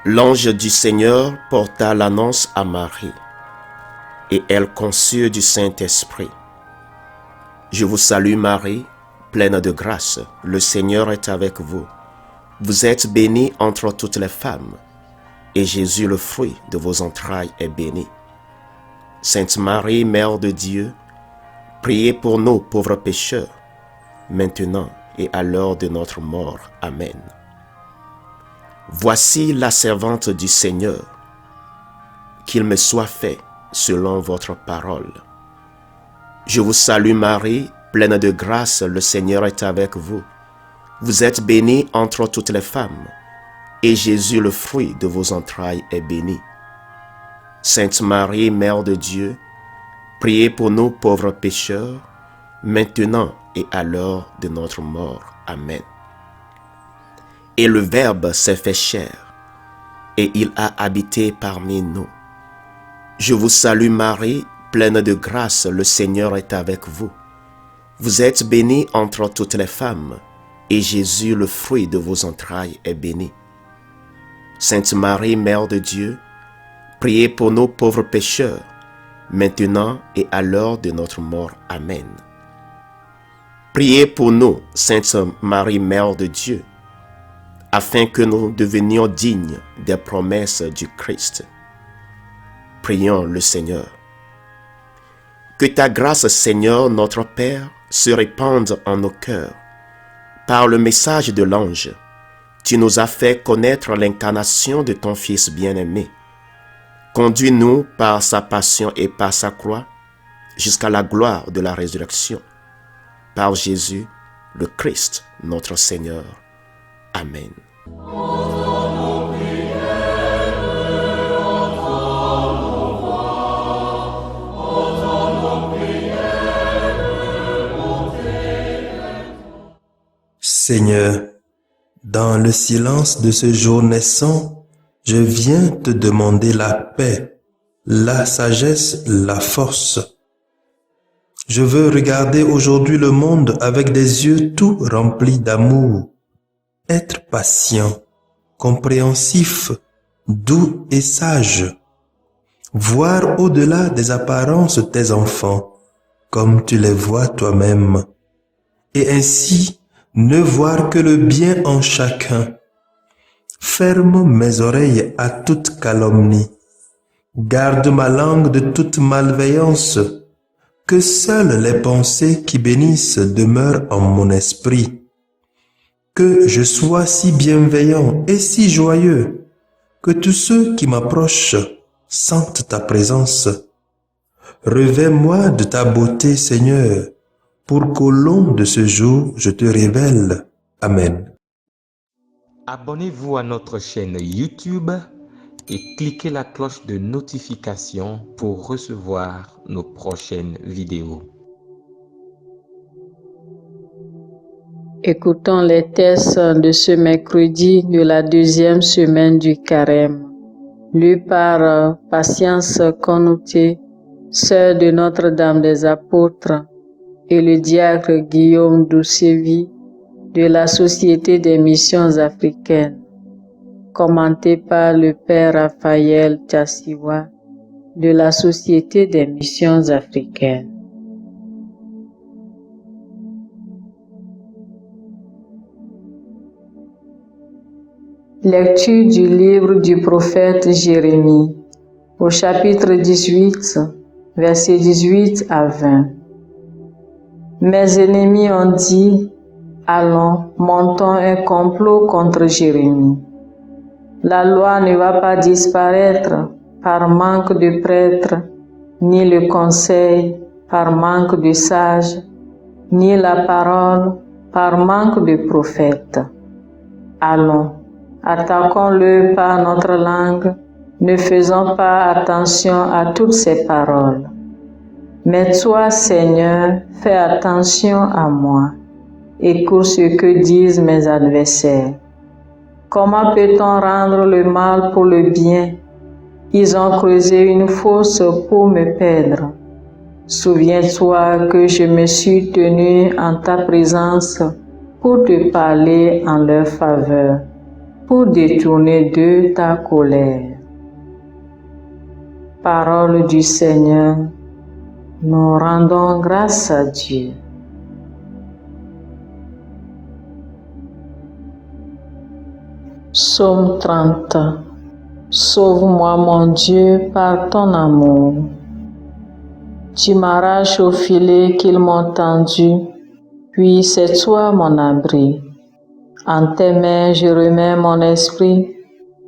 L'ange du Seigneur porta l'annonce à Marie, et elle conçut du Saint-Esprit. Je vous salue Marie, pleine de grâce, le Seigneur est avec vous. Vous êtes bénie entre toutes les femmes, et Jésus, le fruit de vos entrailles, est béni. Sainte Marie, Mère de Dieu, priez pour nous pauvres pécheurs, maintenant et à l'heure de notre mort. Amen. Voici la servante du Seigneur, qu'il me soit fait selon votre parole. Je vous salue Marie, pleine de grâce, le Seigneur est avec vous. Vous êtes bénie entre toutes les femmes, et Jésus, le fruit de vos entrailles, est béni. Sainte Marie, Mère de Dieu, priez pour nous pauvres pécheurs, maintenant et à l'heure de notre mort. Amen. Et le Verbe s'est fait chair, et il a habité parmi nous. Je vous salue Marie, pleine de grâce, le Seigneur est avec vous. Vous êtes bénie entre toutes les femmes, et Jésus, le fruit de vos entrailles, est béni. Sainte Marie, Mère de Dieu, priez pour nous pauvres pécheurs, maintenant et à l'heure de notre mort. Amen. Priez pour nous, Sainte Marie, Mère de Dieu, afin que nous devenions dignes des promesses du Christ. Prions le Seigneur. Que ta grâce, Seigneur, notre Père, se répande en nos cœurs. Par le message de l'ange, tu nous as fait connaître l'incarnation de ton Fils bien-aimé. Conduis-nous par sa passion et par sa croix jusqu'à la gloire de la résurrection. Par Jésus, le Christ, notre Seigneur. Amen. Seigneur, dans le silence de ce jour naissant, je viens te demander la paix, la sagesse, la force. Je veux regarder aujourd'hui le monde avec des yeux tout remplis d'amour, être patient, compréhensif, doux et sage, voir au-delà des apparences tes enfants, comme tu les vois toi-même, et ainsi ne voir que le bien en chacun. Ferme mes oreilles à toute calomnie, garde ma langue de toute malveillance, que seules les pensées qui bénissent demeurent en mon esprit. Que je sois si bienveillant et si joyeux, que tous ceux qui m'approchent sentent ta présence. Revêt-moi de ta beauté, Seigneur, pour qu'au long de ce jour, je te révèle. Amen. Abonnez-vous à notre chaîne YouTube et cliquez la cloche de notification pour recevoir nos prochaines vidéos. Écoutons les textes de ce mercredi de la deuxième semaine du Carême, lu par Patience Konouté, sœur de Notre-Dame des Apôtres, et le diacre Guillaume Doucevi de la Société des Missions Africaines, commenté par le Père Raphaël Tchassiwa de la Société des Missions Africaines. Lecture du livre du prophète Jérémie, au chapitre 18, versets 18 à 20. Mes ennemis ont dit, allons, montons un complot contre Jérémie. La loi ne va pas disparaître par manque de prêtres, ni le conseil par manque de sages, ni la parole par manque de prophètes. Allons, attaquons-le par notre langue, ne faisons pas attention à toutes ces paroles. Mais toi, Seigneur, fais attention à moi. Écoute ce que disent mes adversaires. Comment peut-on rendre le mal pour le bien? Ils ont creusé une fosse pour me perdre. Souviens-toi que je me suis tenu en ta présence pour te parler en leur faveur. pour détourner d'eux ta colère. Parole du Seigneur, nous rendons grâce à Dieu. Psaume 30. Sauve-moi, mon Dieu, par ton amour. Tu m'arraches au filet qu'ils m'ont tendu, puis c'est toi mon abri. En tes mains je remets mon esprit,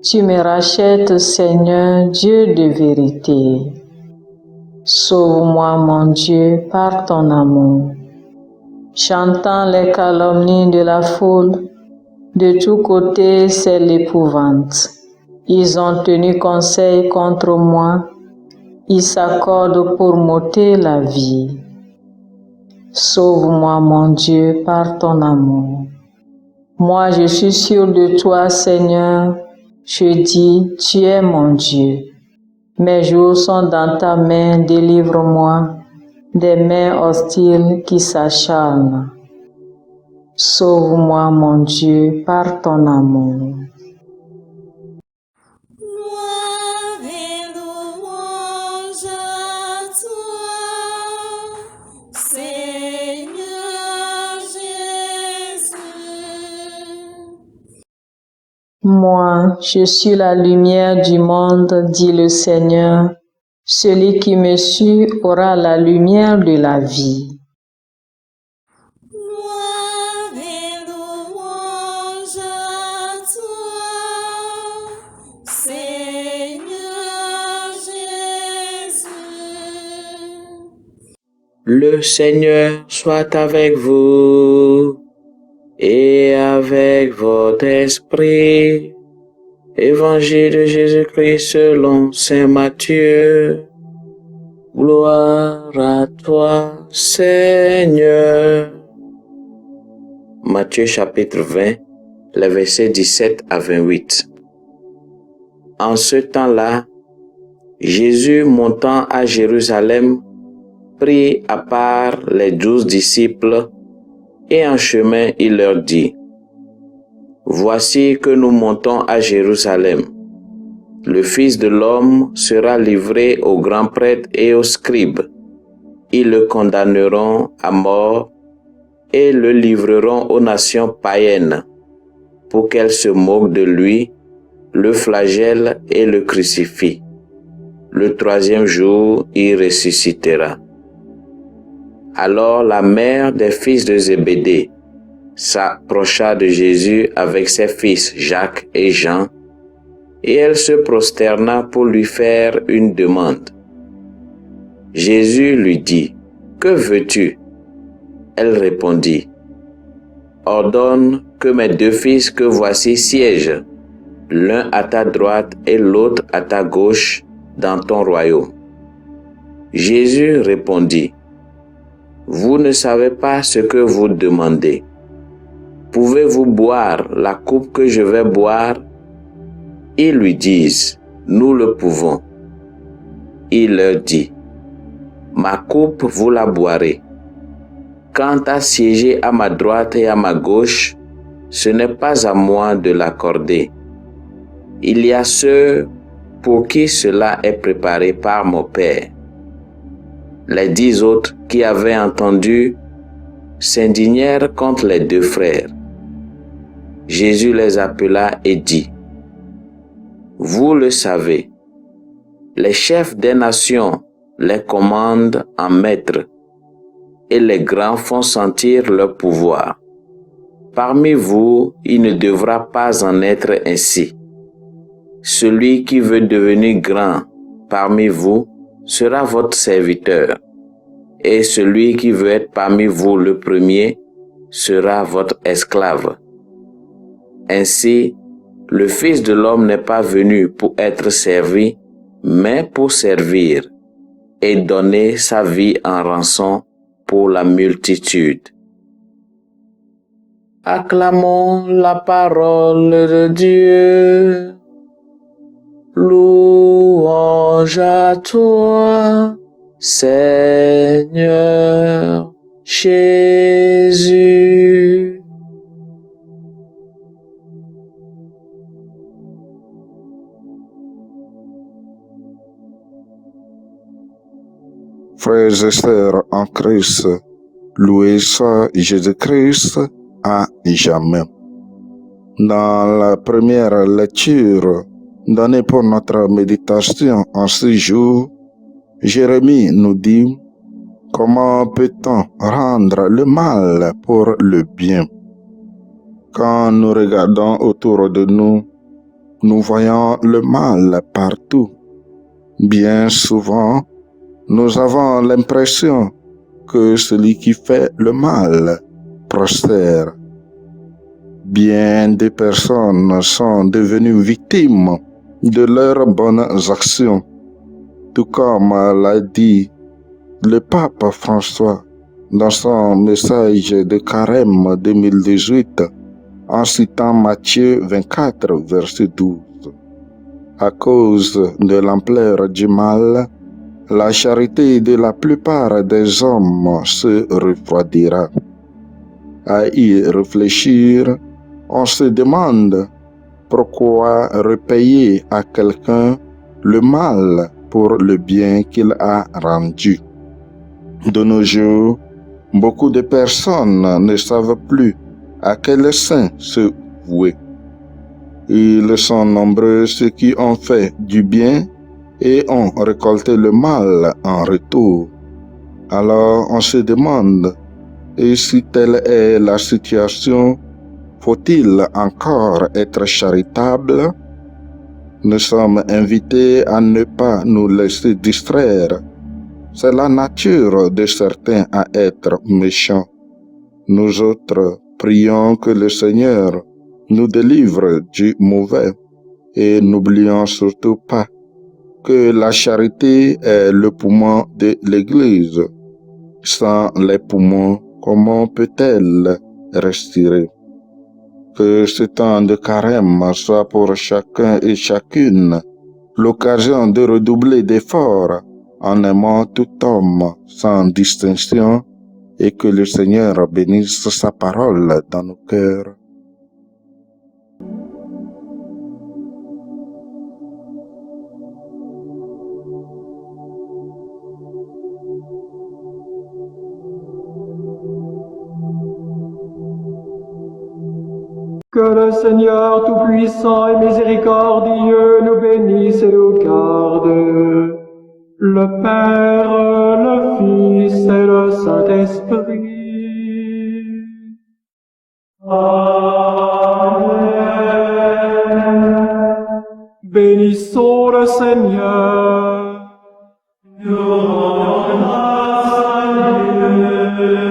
tu me rachètes, Seigneur, Dieu de vérité. Sauve-moi, mon Dieu, par ton amour. J'entends les calomnies de la foule, de tous côtés c'est l'épouvante. Ils ont tenu conseil contre moi, ils s'accordent pour m'ôter la vie. Sauve-moi, mon Dieu, par ton amour. Moi, je suis sûr de toi, Seigneur. Je dis, tu es mon Dieu. Mes jours sont dans ta main, délivre-moi des mains hostiles qui s'acharnent. Sauve-moi, mon Dieu, par ton amour. Moi, je suis la lumière du monde, dit le Seigneur. Celui qui me suit aura la lumière de la vie. Le Seigneur soit avec vous et avec votre esprit. Évangile de Jésus-Christ selon saint Matthieu. Gloire à toi, Seigneur. Matthieu chapitre 20, les versets 17 à 28. En ce temps-là, Jésus montant à Jérusalem, prit à part les 12 disciples et en chemin il leur dit: Voici que nous montons à Jérusalem. Le Fils de l'homme sera livré aux grands prêtres et aux scribes. Ils le condamneront à mort et le livreront aux nations païennes pour qu'elles se moquent de lui, le flagellent et le crucifient. Le troisième jour, il ressuscitera. Alors la mère des fils de Zébédée s'approcha de Jésus avec ses fils Jacques et Jean, et elle se prosterna pour lui faire une demande. Jésus lui dit: Que veux-tu? Elle répondit: Ordonne que mes 2 fils que voici siègent, l'un à ta droite et l'autre à ta gauche, dans ton royaume. Jésus répondit: Vous ne savez pas ce que vous demandez. Pouvez-vous boire la coupe que je vais boire? Ils lui disent: Nous le pouvons. Il leur dit: Ma coupe, vous la boirez. Quant à siéger à ma droite et à ma gauche, ce n'est pas à moi de l'accorder. Il y a ceux pour qui cela est préparé par mon Père. Les 10 autres qui avaient entendu s'indignèrent contre les 2 frères. Jésus les appela et dit: Vous le savez, les chefs des nations les commandent en maîtres, et les grands font sentir leur pouvoir. Parmi vous, il ne devra pas en être ainsi. Celui qui veut devenir grand parmi vous sera votre serviteur, et celui qui veut être parmi vous le premier sera votre esclave. Ainsi, le Fils de l'homme n'est pas venu pour être servi, mais pour servir et donner sa vie en rançon pour la multitude. Acclamons la parole de Dieu. Louange à toi, Seigneur Jésus. Frères et sœurs en Christ, loué soit Jésus-Christ à jamais. Dans la première lecture donnée pour notre méditation en ce jour, Jérémie nous dit: comment peut-on rendre le mal pour le bien? Quand nous regardons autour de nous, nous voyons le mal partout. Bien souvent, nous avons l'impression que celui qui fait le mal prospère. Bien des personnes sont devenues victimes de leurs bonnes actions, tout comme l'a dit le pape François dans son message de Carême 2018 en citant Matthieu 24, verset 12. À cause de l'ampleur du mal, la charité de la plupart des hommes se refroidira. À y réfléchir, on se demande pourquoi repayer à quelqu'un le mal pour le bien qu'il a rendu. De nos jours, beaucoup de personnes ne savent plus à quel saint se vouer. Ils sont nombreux ceux qui ont fait du bien et ont récolté le mal en retour. Alors on se demande, et si telle est la situation, faut-il encore être charitable? Nous sommes invités à ne pas nous laisser distraire. C'est la nature de certains à être méchants. Nous autres, prions que le Seigneur nous délivre du mauvais et n'oublions surtout pas que la charité est le poumon de l'Église. Sans les poumons, comment peut-elle respirer? Que ce temps de carême soit pour chacun et chacune l'occasion de redoubler d'efforts en aimant tout homme sans distinction et que le Seigneur bénisse sa parole dans nos cœurs. Que le Seigneur Tout-Puissant et Miséricordieux nous bénisse et nous garde, le Père, le Fils et le Saint-Esprit. Amen. Bénissons le Seigneur. Nous rendons grâce à Dieu.